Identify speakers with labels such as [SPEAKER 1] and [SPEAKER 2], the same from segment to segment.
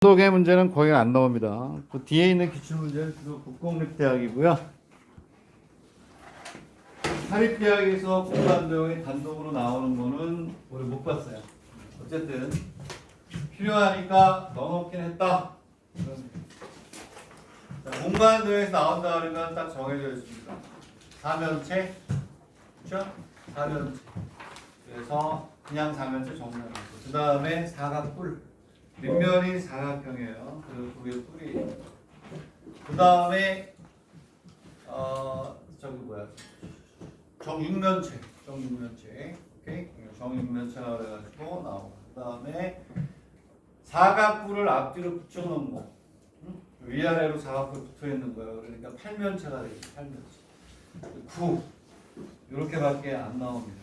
[SPEAKER 1] 독의 문제는 거의 안 나옵니다. 그 뒤에 있는 기출문제는 주로 국공립대학이고요. 사립대학에서 공부한도형이 단독으로 나오는 거는 우리 못 봤어요. 어쨌든 필요하니까 넣어놓긴 했다. 공부한도형에서 나온다 그러면 딱 정해져 있습니다. 사면체, 그렇죠? 사면체. 그래서 그냥 사면체 정리하는 거. 그 다음에 사각뿔. 밑면이 사각형이에요. 그리고 그게 뿔이에요. 그 다음에 저기 뭐야? 정육면체. 오케이? 정육면체라 그래가지고 나오고. 그 다음에 사각뿔을 앞뒤로 붙여놓은 거. 위아래로 사각뿔 붙어 있는 거예요. 그러니까 팔면체가 되겠죠. 팔면체. 9 이렇게밖에 안 나옵니다.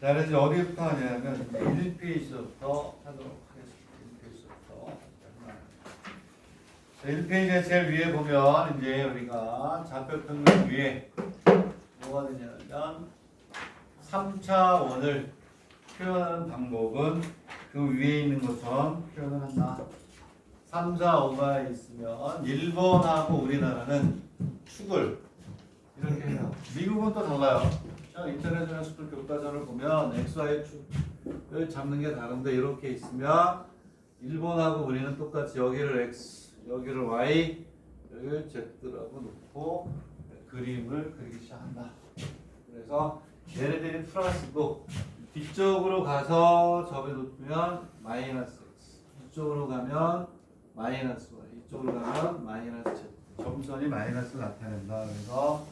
[SPEAKER 1] 자, 그래서 어디부터 하냐면 1페이지부터 하도록 하겠습니다. 1페이지부터. 1페이지에 제일 위에 보면 이제 우리가 좌표평면 위에 뭐가 되냐면 3차 원을 표현하는 방법은 그 위에 있는 것처럼 표현을 한다. 3, 4, 5가 있으면 일본하고 우리나라는 축을 이렇게 해요. 미국은 또 달라요. 인터내셔널 스쿨 교과서를 보면 XY 축을 잡는 게 다른데 이렇게 있으면 일본하고 우리는 똑같이 여기를 X, 여기를 Y, 여기를 Z라고 놓고 그림을 그리기 시작한다. 그래서 얘네들이 플러스고 뒤쪽으로 가서 접에 놓으면 마이너스 X, 이쪽으로 가면 마이너스 Y, 이쪽으로 가면 마이너스 Z. 점선이 마이너스 나타낸다. 그래서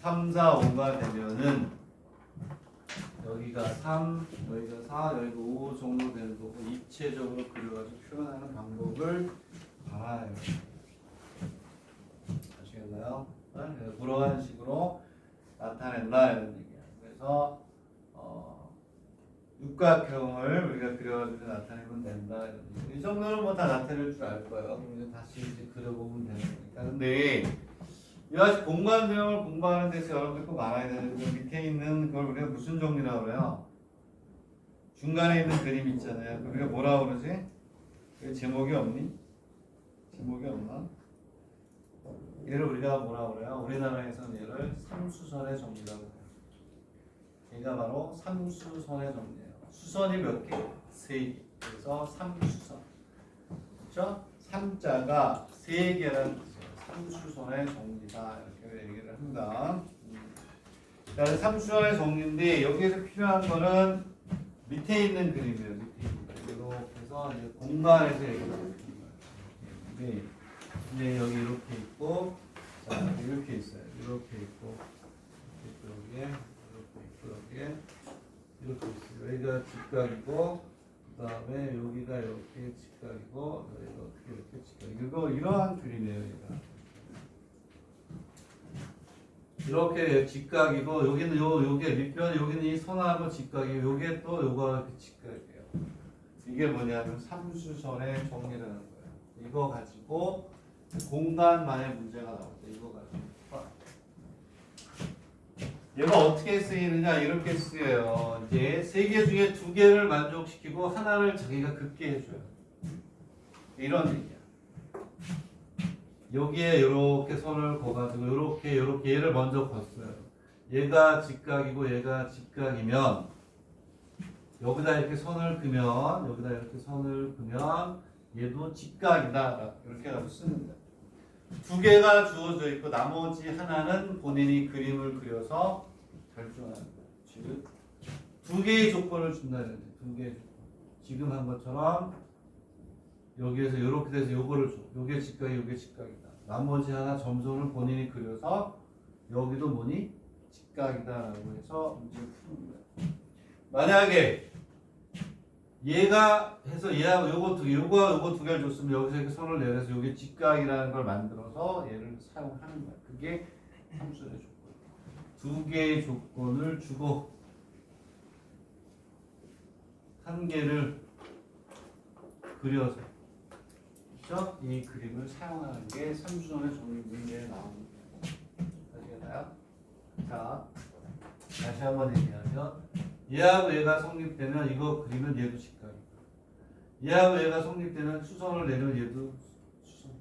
[SPEAKER 1] 3, 4, 5가 되면은 여기가 3, 여기가 4, 여기가 5 정도 되는 거고 입체적으로 그려가지고 표현하는 방법을 알아야 해요. 아시겠나요? 네? 그러한 식으로 나타낸다 이런 얘기야. 그래서 육각형을 우리가 그려가지고 나타내면 된다 이런 얘기. 이 정도는 뭐 다 나타낼 줄 알 거예요. 그럼 다시 이제 그려보면 되는 거니까. 근데 이와 공간도형을 공부하는 데서 여러분들 꼭 알아야 되는 그 밑에 있는 그걸 우리가 무슨 정리라고 그래요? 중간에 있는 그림 있잖아요. 우리가 뭐라고 그러지? 그 제목이 없니? 제목이 없나? 얘를 우리가 뭐라고 그래요? 우리나라에서는 얘를 삼수선의 정리라고 해요. 얘가 바로 삼수선의 정리예요. 수선이 몇 개? 3개. 그래서 삼수선. 그렇죠? 삼자가 3개라는 삼수선의 정리다 이렇게 얘기를 합니다. 자, 삼수선의 정리인데 여기에서 필요한 거는 밑에 있는 그림이에요. 밑에 있는 그림. 이렇게 해서 이제 공간에서 얘기를 하는 거예요. 근데 여기 이렇게 있고, 자 이렇게 있어요. 이렇게 있고, 여기에 이렇게 있고, 여기에 이렇게 있어요. 여기가 직각이고. 그 다음에 여기가 이렇게 직각이고 여기가 어떻게 이렇게 직각이고 이러한 그림이에요. 얘가. 이렇게 직각이고 여기는 요게 밑변 여기는 이 선하고 직각이고 요게 또 요거 이렇게 직각이에요. 이게 뭐냐면 삼수선의 정리라는 거예요. 이거 가지고 공간만의 문제가 나올 때 이거 가지고 얘가 어떻게 쓰이느냐 이렇게 쓰여요. 이제 3개 중에 2개를 만족시키고 하나를 자기가 긋게 해줘요. 이런 얘기야. 여기에 이렇게 선을 그어가지고 이렇게 얘를 먼저 걷어요. 얘가 직각이고 얘가 직각이면 여기다 이렇게 선을 그면 여기다 이렇게 선을 그면 얘도 직각이다 이렇게 해서 쓰는 거야. 2개가 주어져 있고 나머지 하나는 본인이 그림을 그려서 결정하는 거야. 즉 2개의 조건을 준다는 거지. 2개의 조건. 지금 한 것처럼 여기에서 이렇게 돼서 요거를 줘. 요게 직각이 요게 직각이다. 나머지 하나 점선을 본인이 그려서 여기도 뭐니? 직각이다라고 해서 문제를 푸는 거야. 만약에 얘가 해서 얘하고 요거 2개를 줬으면 여기서 이렇게 선을 내려서 요게 직각이라는 걸 만들어서 얘를 사용하는 거야. 그게 함수의 조건. 2개의 조건을 주고 1개를 그려서 그렇죠? 이 그림을 사용하는 게 삼수선의 정리 문제에 나오는 거예요. 아시겠나요? 자, 다시 한번 얘기하면 얘하고 얘가 성립되면 이거 그리면 얘도 직각이고 얘하고 얘가 성립되면 수선을 내면 얘도 수선.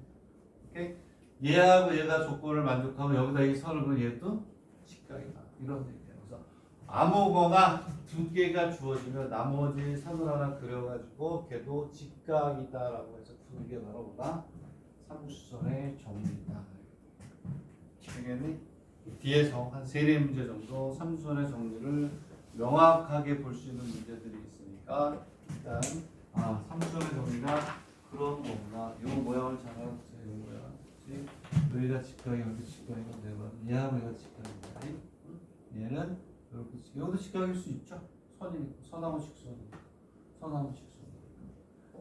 [SPEAKER 1] 오케이? 얘하고 얘가 조건을 만족하면 여기다 이 선을 그면 얘도 직각이다. 이런 얘기예요. 그래서 아무거나 두 개가 주어지면 나머지 선을 하나 그려가지고 걔도 직각이다라고 해서 푸는 게 바로 뭐다? 삼수선의 정리다. 알겠니? 뒤에서 한 3개 문제 정도 삼수선의 정리를 명확하게 볼 수 있는 문제들이 있으니까 일단 삼수선의 정리가 그런 거구나. 이 모양을 잘 알아보세요. 이 모양. 여기가 직각이 여기 직각이고 내가 얘하고 얘가 직각이다. 얘는 이렇게 여기도 직각일 수 있죠. 선이니까 선하고 직선이니까 선하고 직선.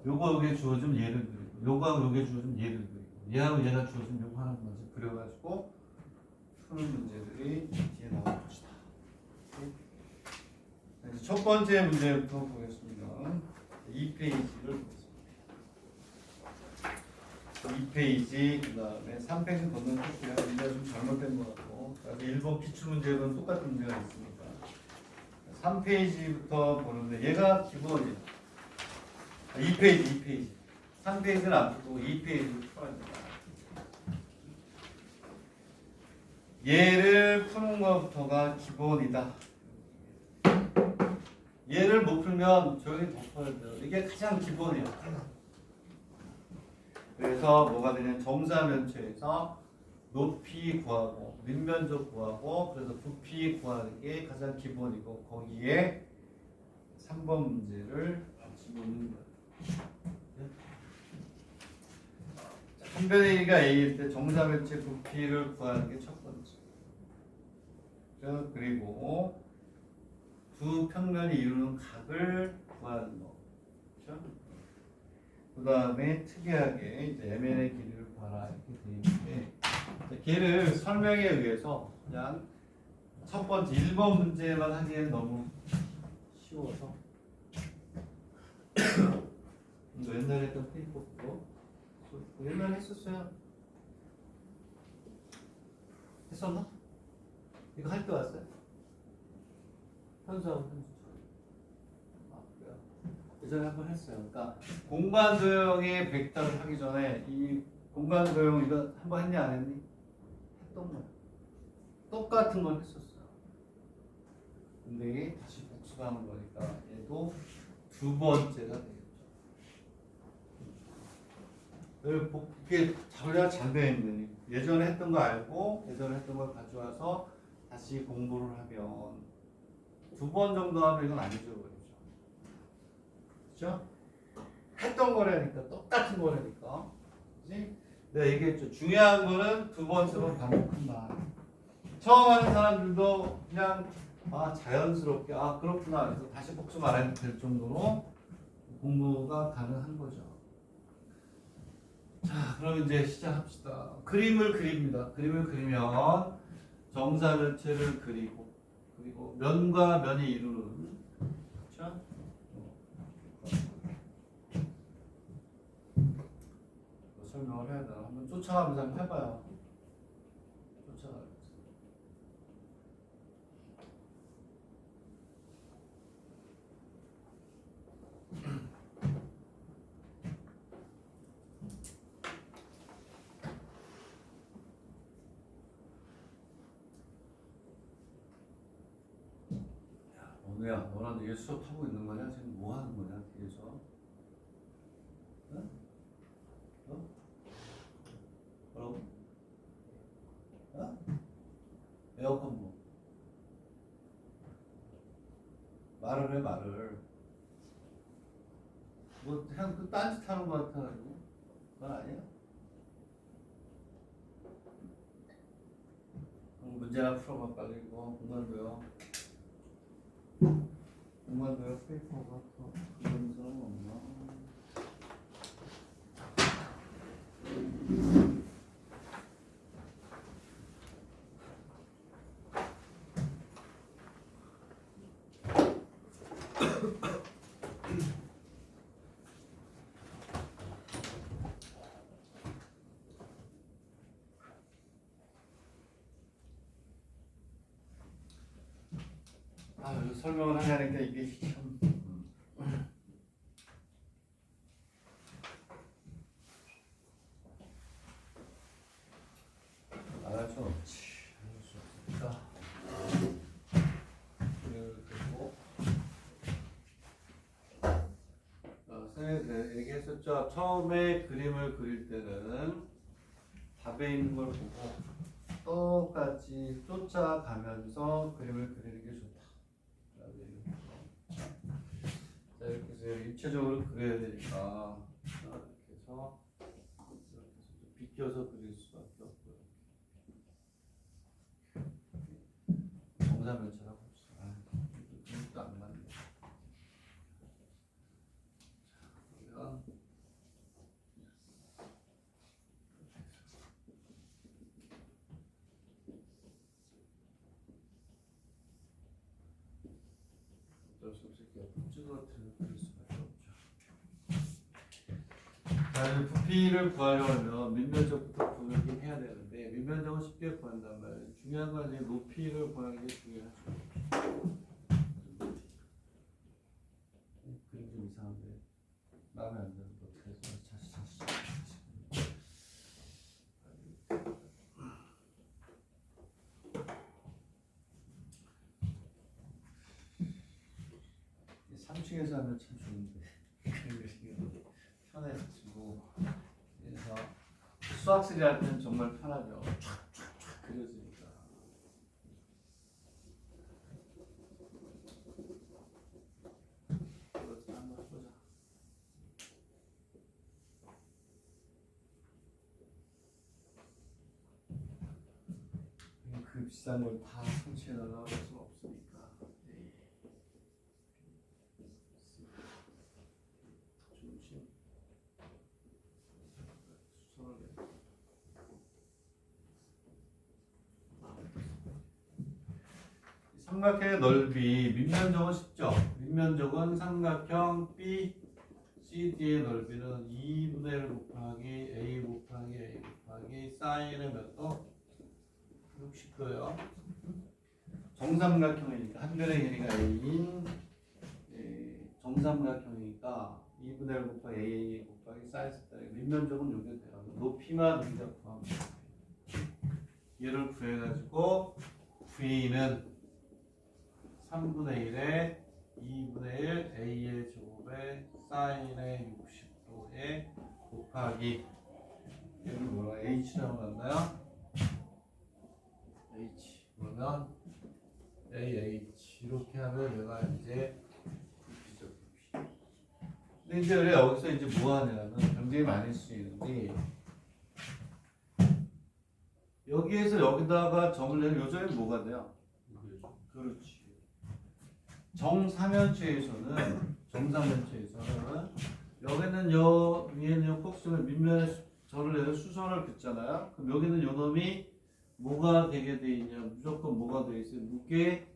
[SPEAKER 1] 요거 여기에 주어지면 얘를 그리고 요거하고 여기에 주어지면 얘를 그리고 얘하고 얘가 주어지면 요거 하나 먼저 그려가지고 푸는 문제들이 뒤에 나올 것이다. 첫 번째 문제부터 보겠습니다. 2페이지를 보겠습니다. 2페이지 그 다음에 3페이지 건너뛸게요. 문제가 좀 잘못된 것 같고 1번 기출문제는 똑같은 문제가 있으니까 3페이지부터 보는데 얘가 기본이에요. 2페이지 3페이지는 안 풀고 2페이지를 풀어야 됩니다. 얘를 푸는 것부터가 기본이다. 얘를 못 풀면 조용히 덮어야 돼요. 이게 가장 기본이에요. 그래서 뭐가 되냐면 정사면체에서 높이 구하고 밑면적 구하고 그래서 부피 구하는 게 가장 기본이고 거기에 3번 문제를 집어넣는 거예요. 한 변의 1가 A일 때 정사면체 부피를 구하는 게 첫 번째. 그리고 두 평면이 이루는 각을 구하는 거. 그렇죠? 그 다음에 특이하게 이제 MN의 길이를 구하라 이렇게 되어 있는데 걔를 설명에 의해서 그냥 첫 번째 1번 문제만 하기엔 너무 쉬워서 이거 옛날에 했던 페이퍼도 옛날에 했었어요. 했었나? 이거 할 때 왔어요? 현수하고 그래요? 예전에 한번 했어요. 그러니까 공간도형의 벡터를 하기 전에 이 공간도형 이거 한번 했니 안 했니? 했던 거야. 똑같은 걸 했었어요. 근데 이게 다시 복습하는 거니까 얘도 두 번째가 되겠죠. 이게 자료가 잘 되어 있는 예전에 했던 거 알고 예전에 했던 걸 가져와서 다시 공부를 하면 두 번 정도 하면 이건 안 잊어버리죠. 그렇죠? 했던 거라니까 똑같은 거라니까. 그치? 내가 얘기했죠. 중요한 거는 두 번, 세 번 반복한다. 처음 하는 사람들도 그냥 자연스럽게 그렇구나 그래서 다시 복습 안 해도 될 정도로 공부가 가능한 거죠. 자, 그럼 이제 시작합시다. 그림을 그립니다. 그림을 그리면 정사면체를 그리고 면과 면이 이루는 그렇죠? 설명을 해야 되나? 한번 쫓아가면서 한번 해봐요. 쫓아가면서. 원우야, 너랑 이게 수업하고 있는 거냐? 지금 뭐 하는 거냐? 뒤에서? 응? 뭐라고? 에어컨 뭐? 말을 해, 말을. 뭐, 그냥 그 딴짓 하는 거 같아가지고. 그건 아니야? 문제나 풀어봐, 빨리. 이거 공간도요. 공간도요, 페이퍼가 더 그런 사람 없나? 설명을 하려니까 이게 참 선생님 얘기했었죠. 처음에 그림을 그릴 때는 답에 있는 걸 보고 똑같이 쫓아가면서 그림을 그리는 게 좋다. 자, 이렇게 해서 입체적으로 그려야 되니까 이렇게 해서 비껴서 그릴 수밖에 없고요. 정사면체라고 합시다. 그림도 안 맞네. 그러면 어쩔 수 없이 이렇게 찌그러뜨려 그릴 수밖에 없죠. 자, 부피를 구하려면 밑면적부터 구하긴 해야 되는데 밑면적은 쉽게 구한단 말이에요. 중요한 건 이제 높이를 구하는 게 중요하죠. 그림 좀 이상한데 마음에 안 드는데 어떻게 해서 다시 이 3층에서 하면 참 좋은데 그림이 편해가지고 그래서 수학실이 할 때는 정말 편하죠. 촥촥촥 그려지니까. 이것도 한번 해보자. 그 비싼 걸 다 설치해 달라고 할 수는 없으니까. 중심. 수선을 내. 삼각형의 넓이, 밑면적은 쉽죠? 밑면적은 삼각형 BCD의 넓이는 2분의 1 곱하기 A 곱하기 A 곱하기 사인의 몇 도? 60도요. 정삼각형이니까 한 변의 길이가 A인 정삼각형이니까 2분의 1 곱하기 A 곱하기 사인 세타. 밑면적은 요게 돼요. 높이만 우리가 구하면 돼요. 얘를 구해가지고 V는 3분의 1에 2분의 1 A의 제곱에 사인의 60도에 곱하기 얘를 뭐라 H라고 만나요? H 그러면 AH 이렇게 하면 얘가 이제 부피죠, 부피. 근데 이제 우리가 여기서 이제 뭐 하냐면 굉장히 많이 쓰이는데 여기에서 여기다가 점을 내면 요점이 뭐가 돼요? 그렇지. 정삼면체에서는 여기는 요 위에는 요 꼭지점에 밑면에 점을 내서 수선을 긋잖아요. 그럼 여기는 요 놈이 뭐가 되게 돼 있냐? 무조건 뭐가 돼 있어요? 무게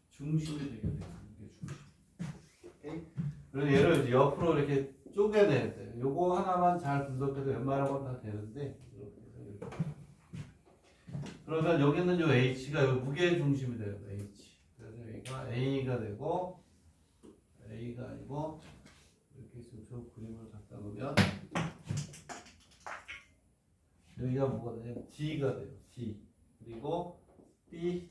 [SPEAKER 1] 중심이 되게 돼 있어요. 무게 중심. 오케이? 그래서 얘를 이제 옆으로 이렇게 쪼개내야 돼. 요거 하나만 잘 분석해도 웬만한 건 다 되는데 이렇게 해서 이렇게. 그러면 여기는 요 H가 요 무게 중심이 돼요. H. 그래서 여기가 A가 되고 A가 아니고 이렇게 해서 저 그림을 갖다 놓으면 여기가 뭐가 되냐면 D가 돼요. D. 그리고 B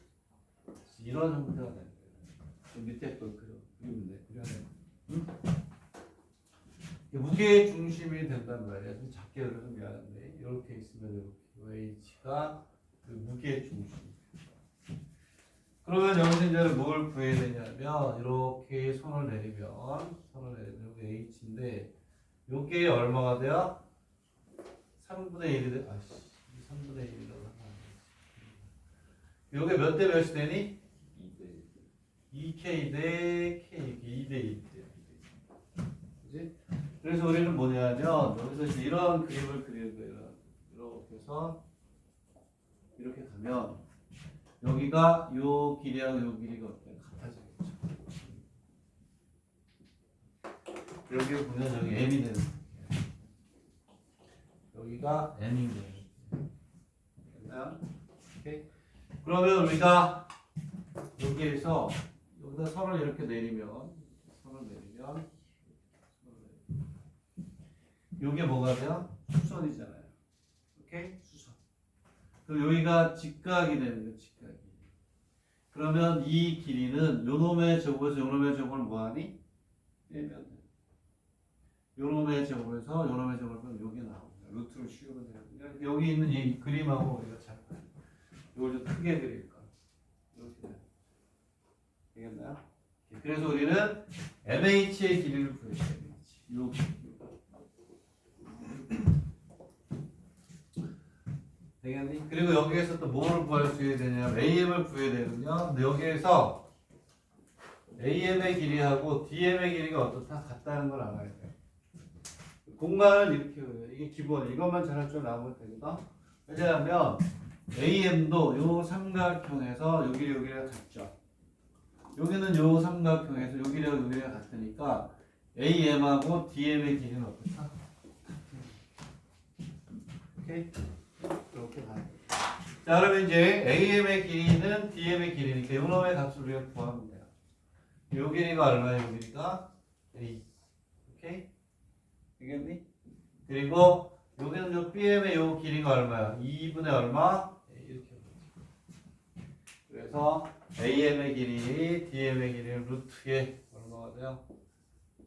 [SPEAKER 1] 이런 형태가 되는 거예요. 밑에 걸 그리면 돼. 그려내. 응? 무게 중심이 된단 말이야. 좀 작게 그려서 미안한데 이렇게 있으면 이렇게 H가 그 무게 중심. 그러면 여기서 이제 뭘 구해야 되냐면 이렇게 손을 내리면 여기 H인데 요게 얼마가 돼요? 3분의 1이 돼. 아씨, 3분의 1이라고 하나. 요게 몇 대 몇이 되니? 2K 대 K, 2대 2 대. 그지? 그래서 우리는 뭐냐면 여기서 이제 이런 그림을 그리는 거예요. 이렇게 해서 이렇게 가면 여기가 요 길이랑 요 길이가 어때요? 같아지겠죠. 여기 보면 여기 M이 되는 거예요. 여기가 M인 거예요. 됐나요? 오케이. 그러면 우리가 여기에서 여기다 선을 이렇게 내리면 요게 뭐가 돼요? 수선이잖아요. 오케이? 수선. 그럼 여기가 직각이 되는 거예요. 직각이. 그러면 이 길이는 요 놈의 제곱에서 요 놈의 제곱을 뭐하니? 빼면 돼. 요놈의 제곱에서 요놈의 제곱을 빼면 여기 나옵니다. 루트를 씌우면 돼요. 여기 있는 이 그림하고 우리가 잘 봐요. 이걸 좀 크게 그릴 거야. 이렇게 돼요. 되겠나요? 그래서 우리는 MH의 길이를 구해야 되겠지. 요 되겠니? 그리고 여기에서 또 뭐를 구할 수 있어야 되냐? AM을 구해야 되거든요. 근데 여기에서 AM의 길이하고 DM의 길이가 어떻다? 같다는 걸 알아야 돼. 공간을 이렇게 그려요. 이게 기본이에요. 이것만 잘할 줄 알면 되거든. 왜냐하면 AM도 요 삼각형에서 여기랑 같죠. 여기는 요 삼각형에서 여기랑 같으니까 AM하고 DM의 길이는 어떻다? 오케이? 이렇게 가요. 자, 그러면 이제 AM의 길이는 DM의 길이니까 요놈의 값을 우리가 구하면 돼요. 요 길이가 얼마예요? 요 길이가 A. 오케이? 되겠니? 그리고 여기는 요 BM의 요 길이가 얼마야? 2분의 얼마? 이렇게 보죠. 그래서 AM의 길이, DM의 길이는 루트에 얼마가 돼요?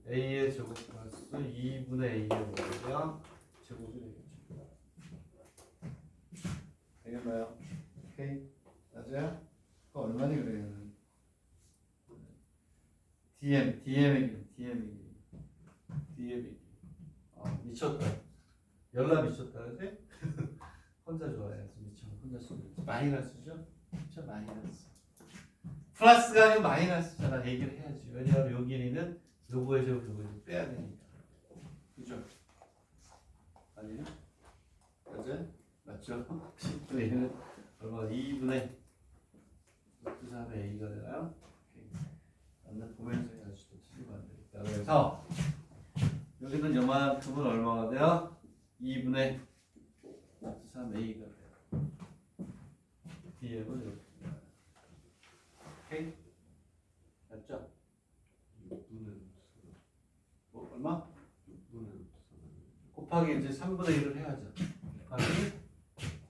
[SPEAKER 1] A의 제곱 플러스 2분의 A의 뭐냐? 제곱이 되겠죠. 되겠나요? 오케이. 맞아요? 그거 얼마니 그래요? DM의 길이. 미쳤다. 열나 미쳤다, 그지? 혼자 좋아해야지. 미쳐. 혼자 쓰지. 마이너스죠? 그쵸? 마이너스. 플러스가 아니고 마이너스잖아. 얘기를 해야지. 왜냐하면 요 길이는 요거에 저 요거에 빼야 되니까. 그죠? 아니요? 맞아요? 맞죠? 10분의 1은 얼마? 2분의 3의 A가 되나요? 오케이. 보면서 해야지. 또 틀리면 안 되겠다. 그래서 여기는 요만큼은 얼마가 돼요? 2분의 3A가 돼요. DM은 이렇게 돼요. 오케이? 맞죠?
[SPEAKER 2] 6분의
[SPEAKER 1] 뭐 얼마?
[SPEAKER 2] 6분의
[SPEAKER 1] 곱하기 이제 3분의 1을 해야죠. 곱하기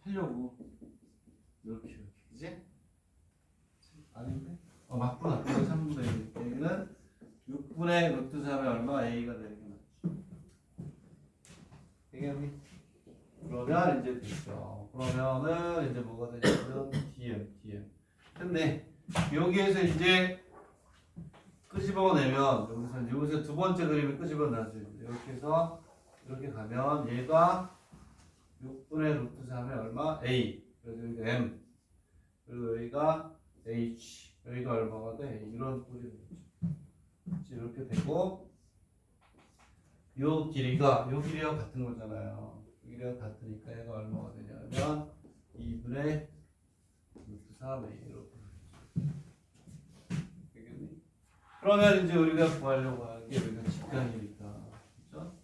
[SPEAKER 1] 하려고 이렇게 그지? 아닌데? 맞구나. 3분의 1 여기는 6분의 루트 3의 얼마? A가 되는 게 맞죠. 되겠니? 그러면 이제 됐죠. 그러면은 이제 뭐가 되냐면 DM. 근데 여기에서 이제 끄집어내면 여기서 두 번째 그림을 끄집어내죠. 이렇게 해서 이렇게 가면 얘가 6분의 루트 3의 얼마? A. 그래서 여기가 M. 그리고 여기가 H. 여기가 얼마가 돼? 이런 꼴이 되겠죠. 이렇게 되고 요 길이가 같은 거잖아요. 이 길이가 같으니까 얘가 얼마가 되냐면 2분의 루트 3A 이렇게 되겠니? 그러면 이제 우리가 구하려고 하는 게 여기가 직각이니까, 그렇죠?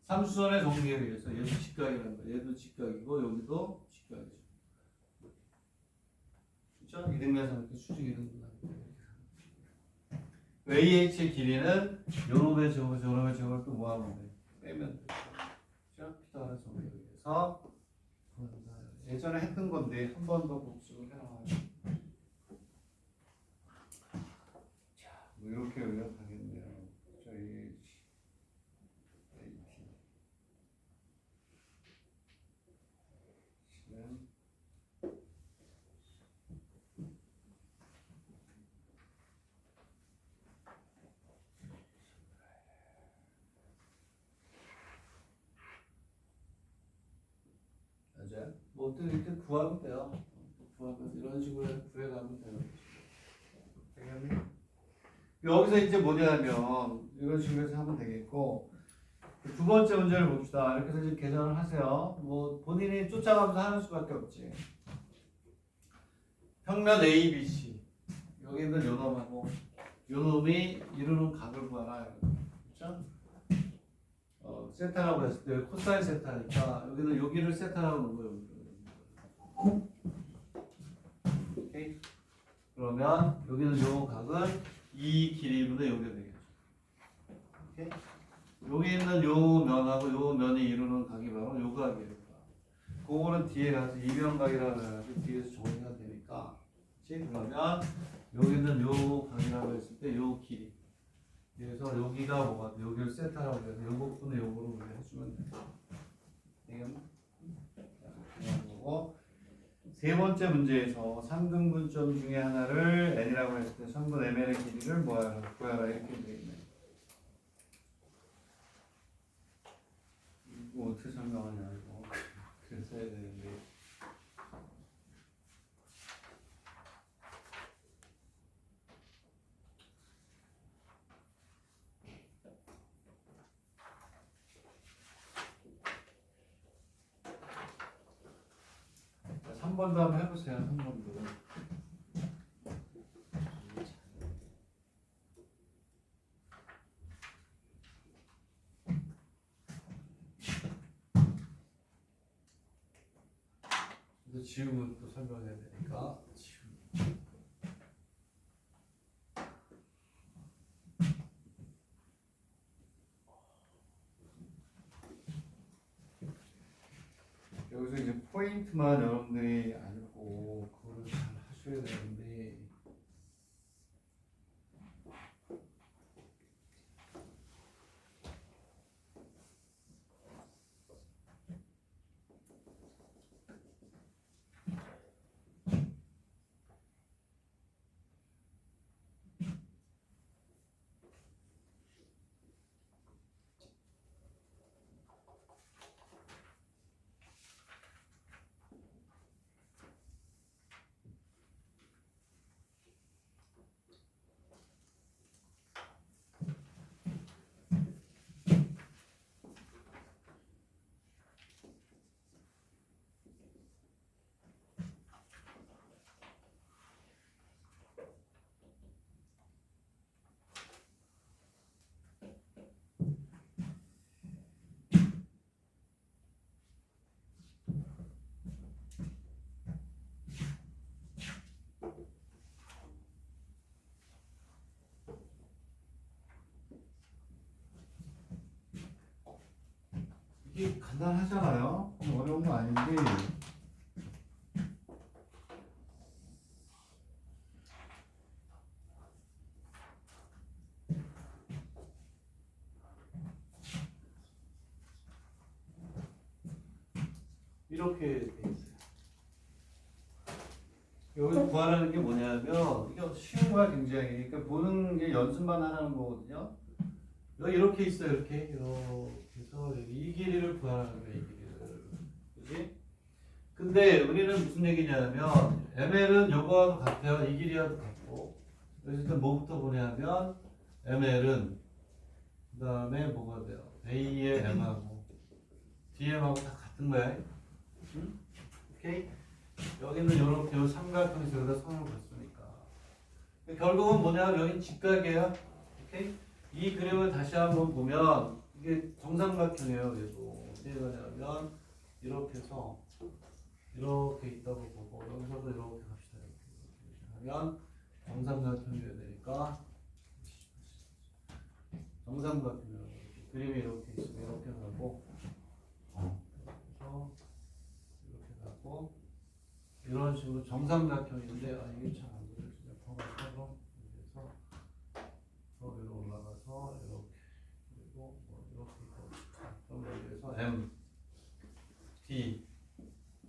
[SPEAKER 1] 삼수선의 정리에 의해서 얘도 직각이라는 거야. 얘도 직각이고 여기도 직각이죠. 그렇죠? 이등변삼각형 수직 이등변. AH의 길이는 요놈의 제곱에서 요놈의 제곱을 또 모아보면 돼. 빼면 돼. 그렇죠? 피타고라스 정리에 의해서 예전에 했던 건데 한 번 더 복습을 해놔요. 자, 뭐 이렇게 요약하겠네요. 저희 맞아요. 뭐 어떻게 이렇게 구하면 돼요. 구하면 이런 식으로 구해가면 돼요. 되겠니? 여기서 이제 뭐냐면 이런 식으로 해서 하면 되겠고, 두 번째 문제를 봅시다. 이렇게 해서 지금 계산을 하세요. 뭐 본인이 쫓아가면서 하는 수밖에 없지. 평면 ABC. 여기 있는 요 놈하고 요 놈이 이루는 각을 구하라. 그렇죠? 세타라고 했을 때 코사인 세타니까 여기는 여기를 세타라고 놓은 거예요. 오케이? 그러면 여기는 요 각은 이 길이분의 여기가 되겠죠. 오케이? 여기 있는 요 면하고 요 면이 이루는 각이 바로 요 각이에요. 그거는 뒤에 가서 이면각이라고 해가지고 뒤에서 정리가 되니까. 그치? 그러면 여기는 요 각이라고 했을 때 요 길이. 그래서 여기가 뭐가 돼? 여기를 세타라고 해서 요거분의 요거로 우리가 해주면 돼. 이게 그냥 거고. 세 번째 문제에서 삼등분점 중에 하나를 n이라고 했을 때 성분 mn의 길이를 구하라 이렇게 되어 있네. 이거 어떻게 설명하냐 이거. 그래서 해야 되는데. 한 번 더 한번 해보세요. 한 번 더. 그래서 지우면 또 설명해야 되니까 지우. 여기서 이제 포인트만 여러분들이 알고 그거를 잘 하셔야 되는데. 이게 간단하잖아요. 어려운 거 아닌데. 이렇게 돼 있어요. 여기서 구하라는 게 뭐냐면 이게 쉬운 거야 굉장히. 그러니까 보는 게 연습만 하는 거거든요. 여기 이렇게 있어요. 이렇게 해서 이 길이를 구하라는 거야. 이 길이를. 그지? 근데 우리는 무슨 얘기냐면 ml은 요거와도 같아요. 이 길이와도 같고. 그래서 일단 뭐부터 보냐면 ml은 그 다음에 뭐가 돼요? a의 m하고 dm하고 다 같은 거야. 응? 오케이? 여기는 이렇게 요 삼각형에서 여기다 선을 그었으니까 결국은 뭐냐면 여긴 직각이에요. 오케이? 이 그림을 다시 한번 보면 이게 정삼각형이에요. 얘도 어떻게 가냐면 이렇게 해서 이렇게 있다고 보고 여기서도 이렇게 갑시다. 이렇게 하면 정삼각형이 되니까 정삼각형이에요. 그림이 이렇게 있으면 이렇게 가고 그래서 이렇게 가고 이런 식으로 정삼각형인데 이게 잘 안 그려지네. 퍼가지고 그래서 더 위로 올라가서 이렇게 그리고 이렇게 그럼 여기에서 M, D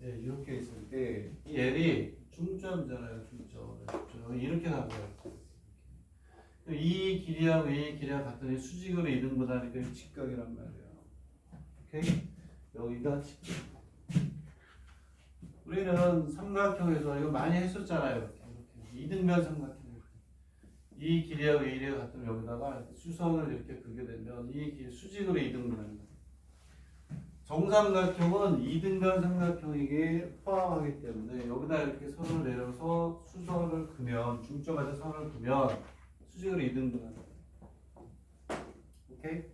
[SPEAKER 1] 이렇게 있을 때 이 L이 중점이잖아요. 중점 이렇게 가고요. 이 길이하고 이 길이가 같더니 수직으로 이등분하니까 직각이란 말이에요. 오케이? 여기가 직각. 우리는 삼각형에서 이거 많이 했었잖아요. 이렇게 이등변 삼각형. 이 길이하고 이 길이가 같으면 여기다가 수선을 이렇게 그게 되면 이 길 수직으로 이등분하는 거예요. 정삼각형은 이등변 삼각형이게 포함하기 때문에 여기다 이렇게 선을 내려서 수선을 그면 중점에서 선을 그면 수직으로 이등분하는 거예요. 오케이?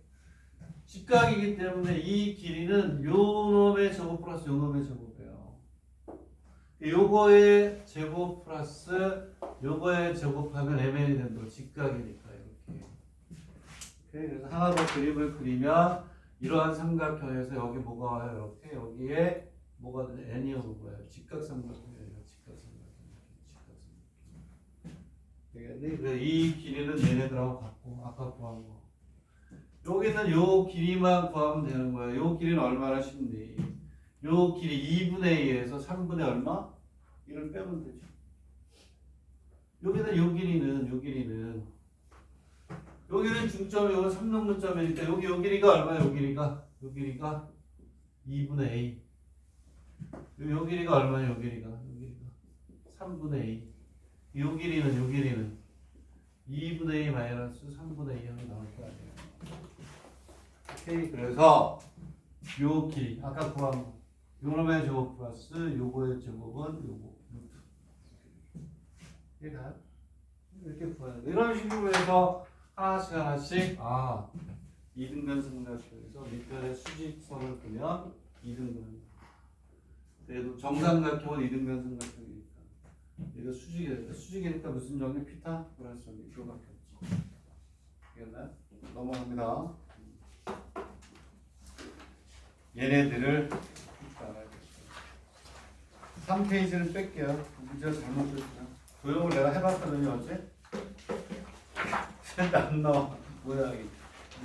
[SPEAKER 1] 직각이기 때문에 이 길이는 요 놈의 제곱 플러스 요 놈의 제곱이에요. 요거의 제곱 플러스 요거의 제곱하면 mn이 된다. 직각이니까 이렇게. 오케이? 그래서 하나 더 그림을 그리면 이러한 삼각형에서 여기 뭐가 와요? 이렇게 여기에 뭐가 되냐? n이 오는 거예요. 직각 삼각형이에요. 직각 삼각형. 되겠니? 그래서 이 길이는 얘네들하고 같고 아까 구한 거. 여기는 요 길이만 구하면 되는 거야. 요 길이는 얼마나 쉽니? 요 길이 2분의 2에서 3분의 얼마? 1을 빼면 되죠. 여기는 여기는 중점이 여기 3등분점이니까 요 길이가 얼마야? 요 길이가 2분의 a. 요 길이가 얼마야? 요 길이가 3분의 a. 요 길이는 2분의 a 마이너스 3분의 2 하면 나올 거 아니에요. 오케이. 그래서 요 길이 아까 구한 거 요놈의 제곱 플러스 요거의 제곱은 요거 루트. 이해가요? 이렇게 구하는 거. 이런 식으로 해서 하나씩 이등변 삼각형에서 밑변에 수직선을 그면 이등변. 그래도 정삼각형은 이등변 삼각형이니까 얘가 수직이니까 무슨 정리? 피타 플러스 정리 이거밖에 없지. 알겠나요? 넘어갑니다. 얘네들을 알아야겠어요. 3페이지를 뺄게요. 문제가 잘못됐어요. 도형을 내가 해봤거든요 어제. 안 나와. 뭐야 이게.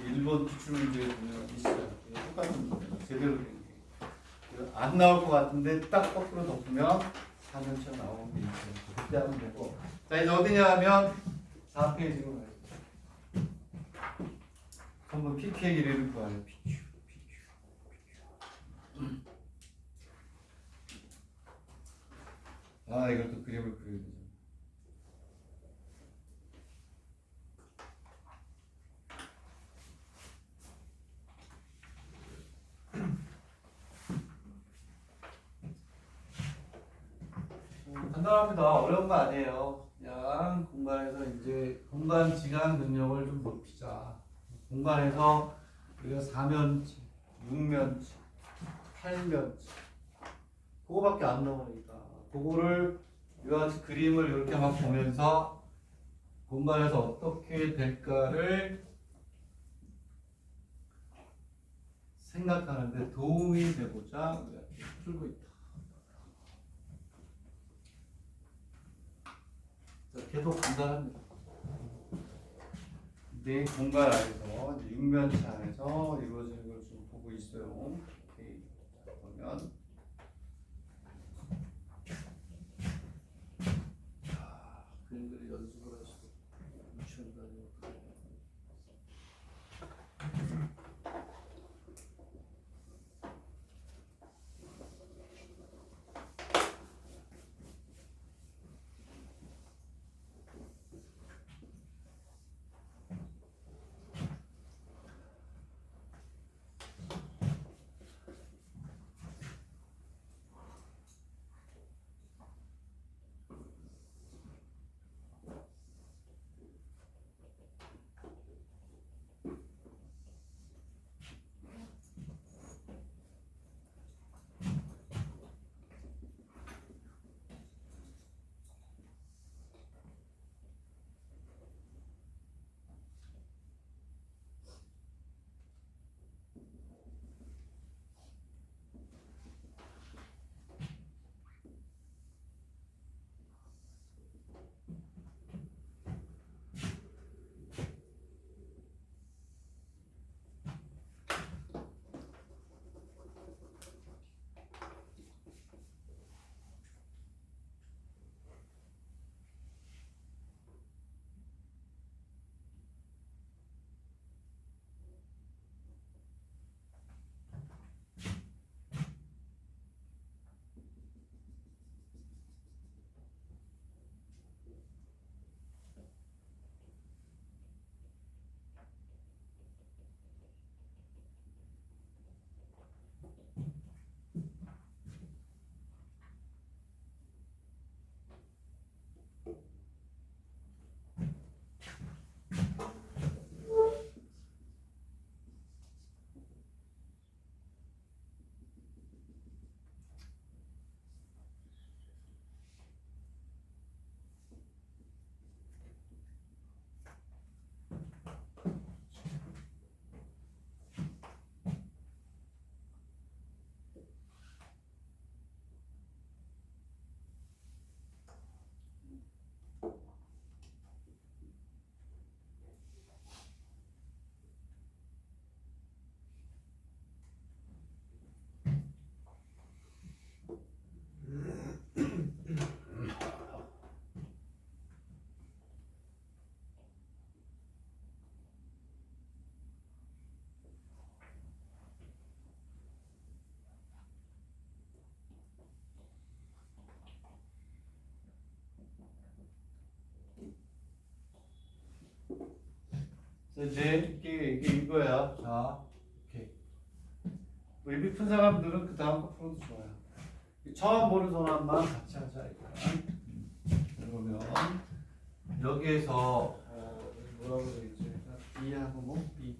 [SPEAKER 1] 일본 기출문제에 보면 있어요. 똑같은 문제가 제대로 된 게. 안 나올 것 같은데 딱 거꾸로 덮으면 4년치가 나오는 게 있어요. 그때 하면 되고. 자 이제 어디냐 하면 4페이지로 가요. 한번 PQ의 길이를 구하요. PQ. 이걸 또 그림을 그려야 되죠. 간단합니다. 어려운 거 아니에요. 그냥 공간에서 이제 공간 지각 능력을 좀 높이자. 공간에서 우리가 4면체, 6면체, 8면체 그거밖에 안 나오니까 그거를 이와 같이 그림을 이렇게 막 보면서 공간에서 어떻게 될까를 생각하는데 도움이 되고자 우리가 풀고 있다. 걔도 간단합니다. 내 공간 안에서 6면체 안에서 이루어지는 걸 좀 보고 있어요. 오케이. 자, 그러면 그림들이 연습을 하시고 유치원 다니고 이제 이게 이거야. 자, 오케이. 의미 푼 사람들은 그 다음 거 풀어도 좋아요. 처음 보는 사람만 같이 하자 이거야. 그러면 여기에서 뭐라고 되겠지? B하고 뭐 B,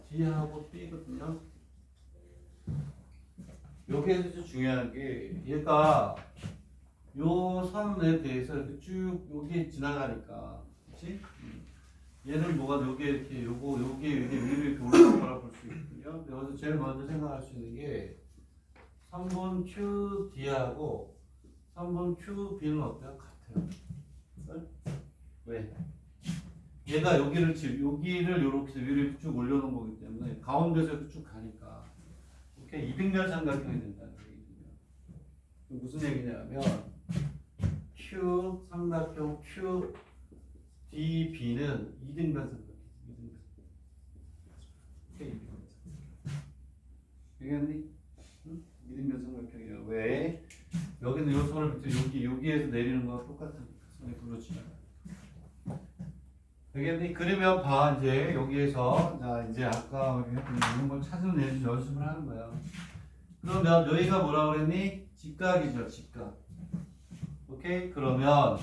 [SPEAKER 1] D하고 B거든요. 여기에서 좀 중요한 게 얘가 요 선에 대해서 이렇게 쭉 여기 지나가니까, 그렇지? 얘는 뭐가 여기 이렇게 요게 위로 이렇게 올라온 거라 볼 수 있거든요. 여기서 제일 먼저 생각할 수 있는 게 3번 QD하고 3번 QB는 어때요? 같아요. 왜? 얘가 여기를 이렇게 위로 이렇게 쭉 올려놓은 거기 때문에 가운데서 이렇게 쭉 가니까 이렇게 이등변 삼각형이 된다는 얘기거든요. 무슨 얘기냐면 Q 삼각형 QDB는 이등변 삼각형. 되겠니? 응? 이등변 삼각형이야. 왜? 여기는 요 선을 밑에 여기에서 내리는 거랑 똑같으니까 선이 그렇지잖아. 되겠니? 그러면 봐 이제 여기에서 자 이제 아까 우리 이런 걸 찾아내는 연습을 하는 거야. 그러면 너희가 뭐라 그랬니? 직각이죠, 직각. 오케이? 그러면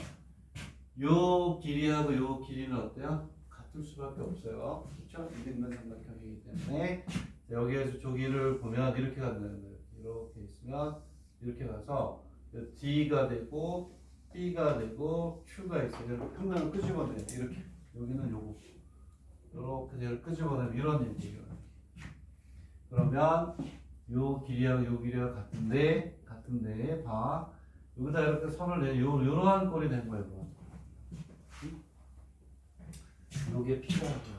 [SPEAKER 1] 요 길이하고 요 길이는 어때요? 같을 수밖에 없어요. 그렇죠? 이등변 삼각형이기 때문에 여기에서 조기를 보면 이렇게 간다는 거예요. 이렇게 있으면 이렇게 가서 D가 되고 B가 되고 Q가 있어요. 이렇게 평면을 끄집어내요. 이렇게 여기는 요거 이렇게 얘를 끄집어내면 이런 얘기예요. 그러면 요 길이하고 요 길이가 같은데 봐 여기다 이렇게 선을 내 요러한 꼴이 된 거예요. 뭐. 요게 P가 돼요.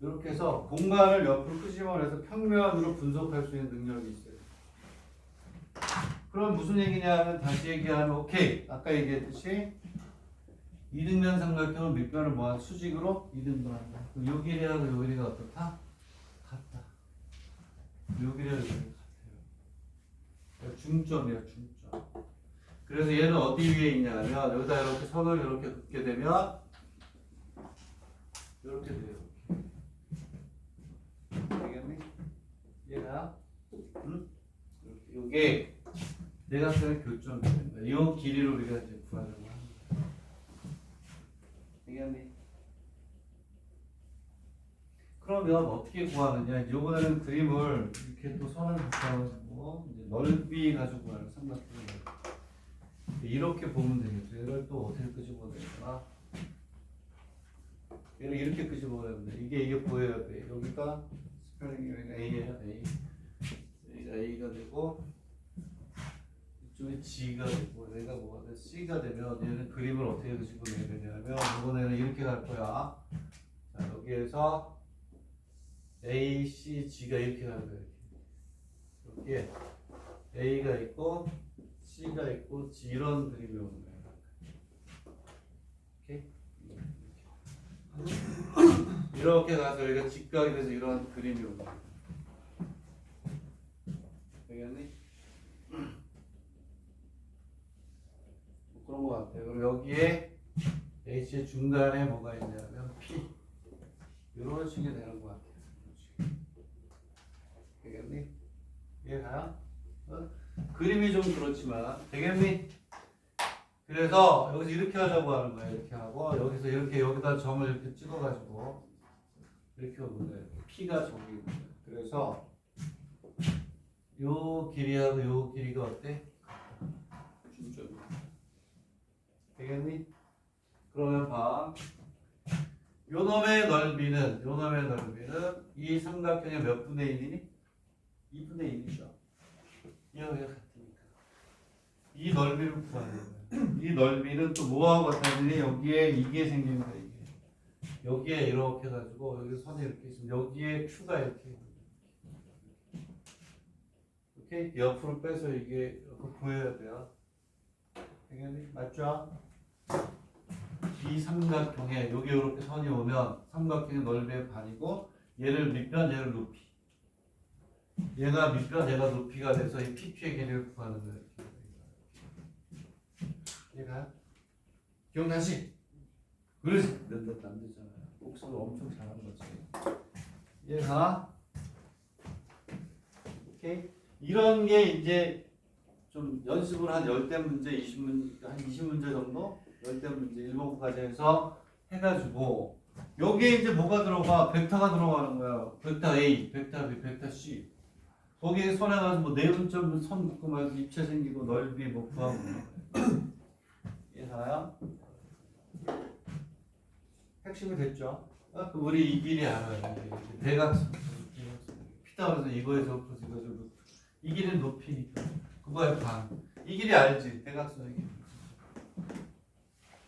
[SPEAKER 1] 이렇게 해서 공간을 옆으로 끄집어내서 평면으로 분석할 수 있는 능력이 있어요. 그럼 무슨 얘기냐면 다시 얘기하면 오케이 아까 얘기했듯이 이등변 삼각형은 밑변을 뭐한 수직으로 이등변한다. 요 길이하고 요 길이가 어떻다? 같다. 요 길이하고 요 길이가 같아요. 중점이야 중점. 그래서 얘는 어디 위에 있냐면 여기다 이렇게 선을 이렇게 긋게 되면 이렇게 돼요. 되겠니? 얘가 응? 이게 대각선의 교점이 된다. 이 길이로 우리가 이제 구하려고 합니다. 되겠니? 그러면 어떻게 구하느냐? 이번에는 그림을 이렇게 또 선을 바꿔가지고 이제 넓이 가지고 구하는 삼각형을 이렇게 보면 되겠죠. 얘를 또 어떻게 끄집어내나? 얘를 이렇게 끄집어내면 돼. 이게 보여야 돼. 여기가 스펠링이 여기가 A예요. 여기가 A가 되고 이쪽에 G가 되고 얘가 뭐가 돼? C가 되면 얘는 그림을 어떻게 끄집어내야 되냐면 이번에는 이렇게 갈 거야. 자 여기에서 A, C, G가 이렇게 가는 거야. 이렇게 A가 있고 C가 있고 G 이런 그림이 오는 거야. 오케이? 이렇게 가서 여기가 직각이 돼서 이런 그림이 오는 거야. 되겠니? 뭐 그런 거 같아요. 그리고 여기에 H의 중간에 뭐가 있냐면 P 이런 식이 되는 거 같아요. 되겠니? 이해가요? 그림이 좀 그렇지만 되겠니? 그래서 여기서 이렇게 하자고 하는 거야. 이렇게 하고 여기서 이렇게 여기다 점을 이렇게 찍어가지고 이렇게 오는 거예요. P가 저기. 그래서 요 길이하고 요 길이가 어때? 중점. 되겠니? 그러면 봐. 요 놈의 넓이는 이 삼각형의 몇 분의 1이니? 2분의 1이죠. 여기가 같으니까. 이 넓이를 구하는 거예요. 이 넓이는 또 뭐하고 같다니 여기에 이게 생기는 거예요. 이게. 여기에 이렇게 해가지고 여기 선이 이렇게 있으면 여기에 Q가 이렇게 오케이? 옆으로 빼서 이게 보여야 돼요. 되겠니? 맞죠? 이 삼각형에 여기 이렇게 선이 오면 삼각형의 넓이의 반이고 얘를 밑변 얘를 높이 얘가 밑변 얘가 높이가 돼서 이 PQ의 길이를 구하는 거예요. 얘가 기억나시? 그래서 안 되잖아요. 복습을 엄청 잘한 거지. 이해가? 오케이? 이런 게 이제 좀 연습을 한 10대 문제, 20문제, 한 20문제 정도? 10대 문제, 1번까지 해서 해가지고 여기에 이제 뭐가 들어가? 벡터가 들어가는 거야. 벡터 A, 벡터 B, 벡터 C. 거기에 선에 가서 뭐 내분점 선 묶고 말고 입체 생기고 넓이 뭐 구하고 이해가요? 핵심이 됐죠? 우리 이 길이 알아요. 대각선. 피타고라스 이거에서부터 이거에서부터 이 길은 높이니까 그거의 반. 이 길이 알지? 대각선의 길.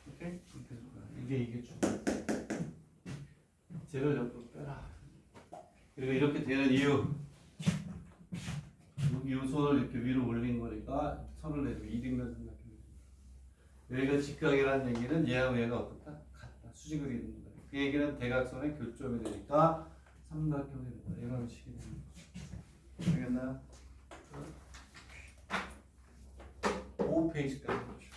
[SPEAKER 1] 오케이? 이게 주. 쟤를 옆으로 빼라. 그리고 이렇게 되는 이유. 이 손을 이렇게 위로 올린 거니까 선을 내주고 이등변 생각해. 여기가 직각이라는 얘기는 얘하고 얘가 어떻다? 같다. 수직을 이루는 거야. 그 얘기는 대각선의 교점이 되니까 삼각형이 된다. 이런 식이 되는 거죠. 알겠나요? 5페이지까지 보시고.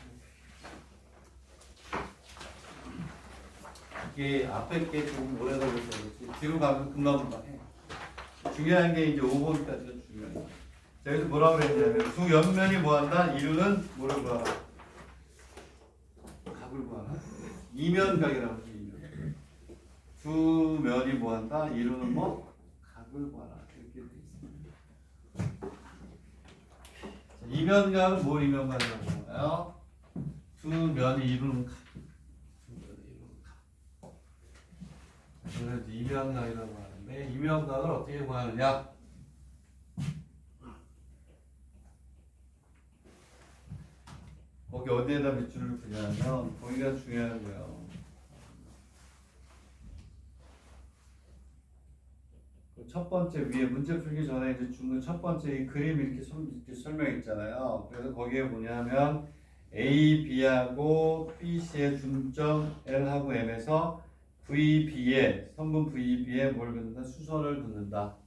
[SPEAKER 1] 이게 앞에 게 조금 오래 걸려서 그렇지. 뒤로 가면 금방금방 해. 중요한 게 이제 5번까지가 중요한 거야. 자, 여기서 뭐라고 그랬냐면 두 옆면이 뭐한다? 이루는 뭐를 구하라? 각을 구하라. 이면각이라고 하죠. 이면. 두 면이 뭐한다? 이루는 뭐? 각을 구하라. 이렇게 돼 있습니다. 자, 이면각은 뭐 이면각이라고 하나요? 두 면이 이루는 각. 두 면이 이루는 각. 그래서 이면각이라고 하는데 이면각을 어떻게 구하느냐? 거기 어디에다 밑줄을 그냐면 거기가 중요한 거예요. 첫 번째 위에 문제 풀기 전에 이제 준 첫 번째 이 그림 이렇게 설명했잖아요. 그래서 거기에 뭐냐면 A, B하고 BC의 중점 L하고 M에서 VB에 선분 VB에 뭘 긋는다? 수선을 긋는다.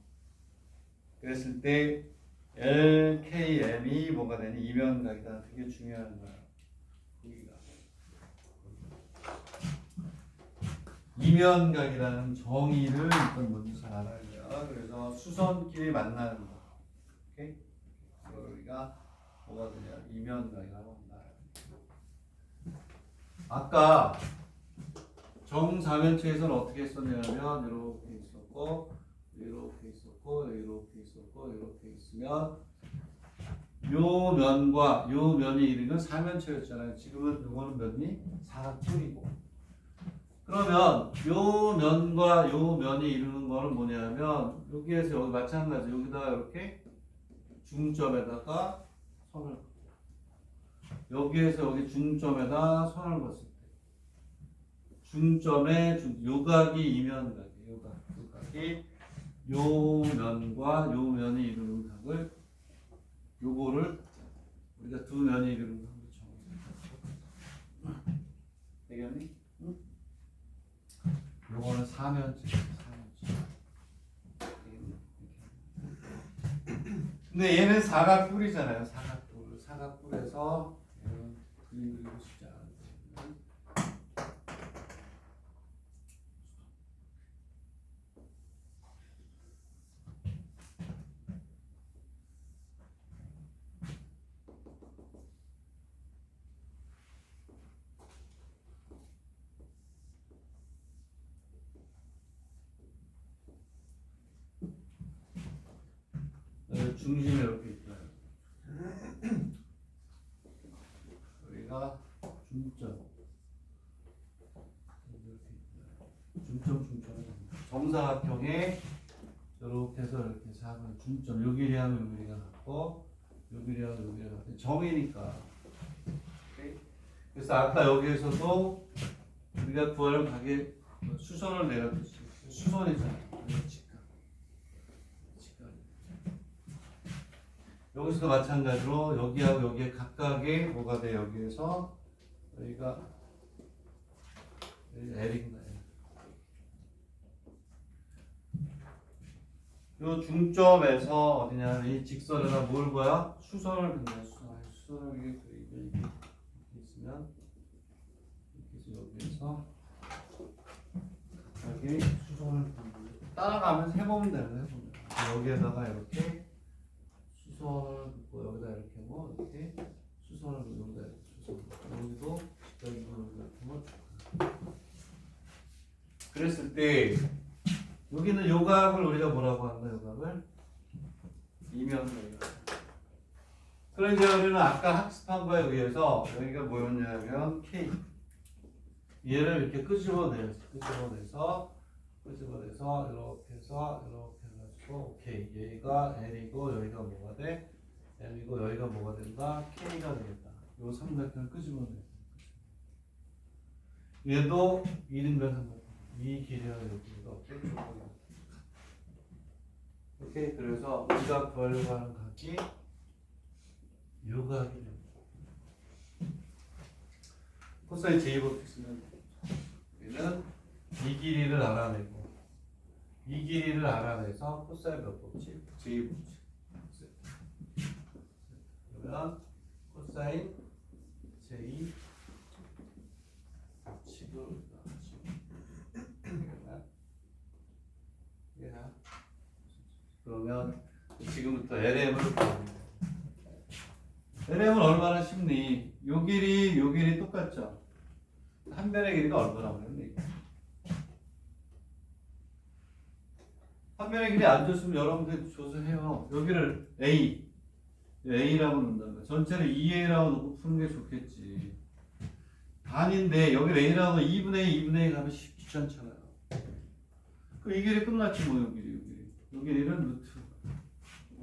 [SPEAKER 1] 그랬을 때 LKM이 뭐가 되니? 이면각이다. 되게 중요한 거야. 여기가. 이면각이라는 정의를 일단 먼저 잘 알아야 돼요. 그래서 수선끼리 만나는 거. 오케이? 우리가 뭐가 되냐? 이면각이라고 한다. 아까 정사면체에서는 어떻게 했었냐면 이렇게 있었고 이렇게 있었고 이렇게 있었고 이렇게 있으면 요 면과 요 면이 이르는 사면체였잖아요. 지금은 요거는 면이 사각형이고. 그러면 요 면과 요 면이 이루는 거는 뭐냐면 여기에서 여기 마찬가지 여기다가 이렇게 중점에다가 선을 여기에서 여기 중점에다 선을 그었을 때 중점에 요각이 이면각이에요. 요각이 요 면과 요 면이 이루는 각을 요거를 우리가 두 면이 이루는 각으로 정합니다. 되겠니? 응? 요거는 사면체. 근데 얘는 사각뿔이잖아요. 사각뿔에서 그림 그리고 싶지 않은데. 중심에 이렇게 있어요. 우리가 중점 정사각형에 이렇게 해서 이렇게 작은 중점 요 길이하고 요 길이가 같고 요 길이하고 요 길이가 같은 정이니까. 오케이? 그래서 아까 여기에서도 우리가 구할 각에 수선을 내려줬어요. 수선이잖아요. 여기서도 마찬가지로 여기하고 여기에 각각의 뭐가 돼? 여기에서 여기가 L인가 요 중점에서 어디냐 이 직선에다 뭘 봐야? 수선을 긋는 수선을 이렇게 있으면 여기서 여기에서 여기 수선을 따라가면서 해보면 되는 거예요. 여기에다가 이렇게 수선을 긋고 여기다 이렇게 뭐 이렇게 수선을 긋고 여기다 이렇게 수선 여기도 여기도 그랬을 때 여기는 요각을 우리가 뭐라고 한다 요각을 이면각이라고. 그럼 이제 우리는 아까 학습한 거에 의해서 여기가 뭐였냐면 K 얘를 이렇게 끄집어내서 이렇게 해서 해가지고 오케이 얘가 L이고 여기가 뭐가 돼? M이고 여기가 뭐가 된다? K가 되겠다. 요 삼각형을 끄집어내. 얘도 이등변 이 길이와 여기가 어떻게 오케이. 그래서 우리가 구하려고 하는 각이 요 각이 됩니다. 코사인 제이법칙 쓰면 우리는 이 길이를 알아내고 이 길이를 알아내서 코사인 몇 법칙? 제이법칙. 그러면 코사인 제이 법칙을 그러면 지금부터 LM을 구합니다. LM은 얼마나 쉽니? 요 길이 똑같죠? 한 변의 길이가 얼마나 걸렸니? 한 변의 길이 안 줬으면 여러분들 줘서 해요. 여기를 A라고 놓는다는 거야. 전체를 2A라고 놓고 푸는 게 좋겠지. 반인데 여기 A라고 2분의 2 가면 귀찮잖아요. 그 이 길이 끝났지 뭐 요 길이는 루트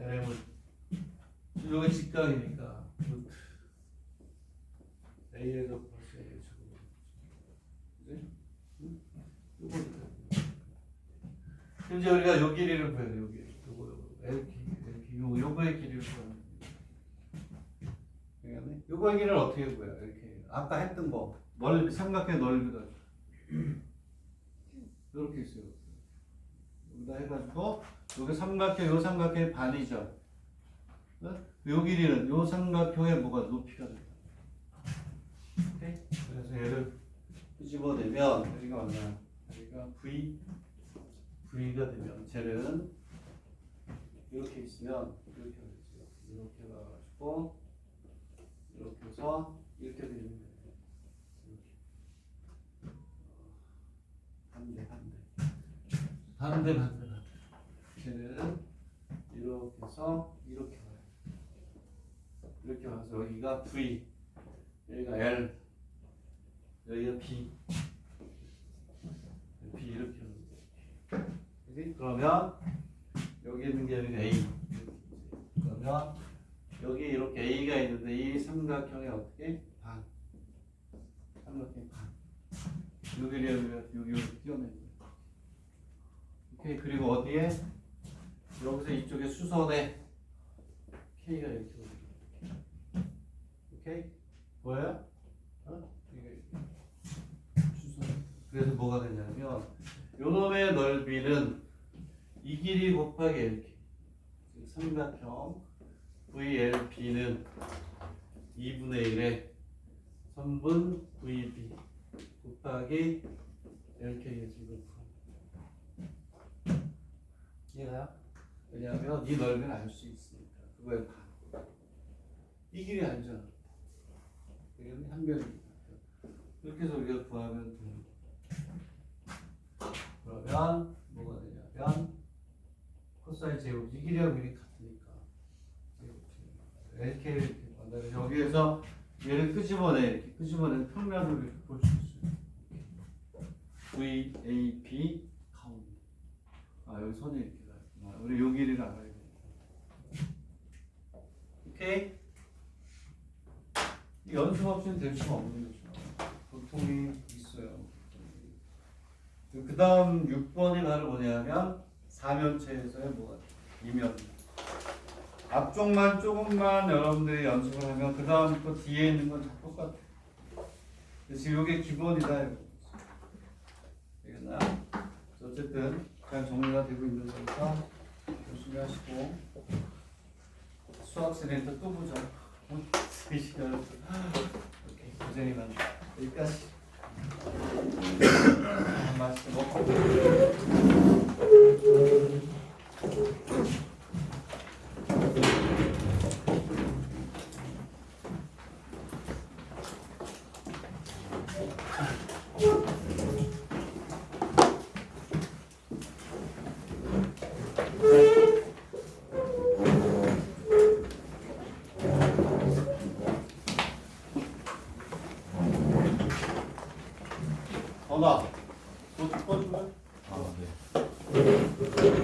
[SPEAKER 1] LM은 여기 직각이니까 루트 A에서 플러스 A에 제곱. 그지? 요거 이제 우리가 요 길이를 구해야 돼. 요거 LP 요거의 길이를 구하는 거야. 요거의 길이를 어떻게 구해요? 이렇게 아까 했던 거 삼각형 넓이다. 이렇게 있어요. 여기다 해가지고 여기 요 삼각형의 반이죠. 요 길이는 요 삼각형의 뭐가 높이가 된다. 오케이? 그래서 얘를 끄집어내면 여기가 얼마나? 여기가 V가 되면 쟤는 이렇게 있으면 이렇게 되죠. 이렇게 가가지고 이렇게 해서 이렇게 되는 거예요. 반대. 쟤는 이렇게 해서 이렇게 와요. 이렇게 와서 여기가 V, 여기가 L, 여기가 B 이렇게 오는 거예요. 그치? 그러면 여기 있는 게 여기가 A. 그러면 여기 이렇게 A가 있는데 이 삼각형이 어떻게? 반. 삼각형 반. 여기 띄어낸 거예요. 오케이. 그리고 어디에? 여기서 이쪽에 수선에 K가 이렇게 오는 거예요. 오케이? 보여요? 이게 수선. 그래서 뭐가 되냐면 요놈의 넓이는 이 길이 곱하기 LK. 삼각형 VLB는 2분의 1에 3분 VB 곱하기 LK의 제곱. 이해가요? 왜냐하면 이 넓이는 알 수 있으니까. 그거의 반. 이 길이 알잖아. 이건 한 변이니까. 이렇게 해서 우리가 구하면 돼요. 그러면 뭐가 되냐면 코사인 제곱 이 길이하고 길이 같으니까 LK를 이렇게 만나면 여기에서 얘를 이렇게 끄집어내는 평면으로 이렇게 볼 수 있어요. VAB 가운데. 여기 선이 이렇게 나있구나. 우리 요 길이를 알아야 돼. 오케이? 이 연습 없이는 될 수가 없는 거죠. 보통이 있어요. 그 다음 6번이 바로 뭐냐면 사면체에서의 뭐가 이면. 앞쪽만 조금만 여러분들이 연습을 하면 그 다음 또 뒤에 있는 건 다 똑같아. 지금 이게 기본이다. 이거. 되겠나요? 어쨌든 그냥 정리가 되고 있는 거니까 열심히 하시고 수학생한테 또 보자. 이 시간 오케이 고생이 많다. 여기까지. 맛있게 먹고. 전화. 너 꺼줄래?
[SPEAKER 3] 아, 네.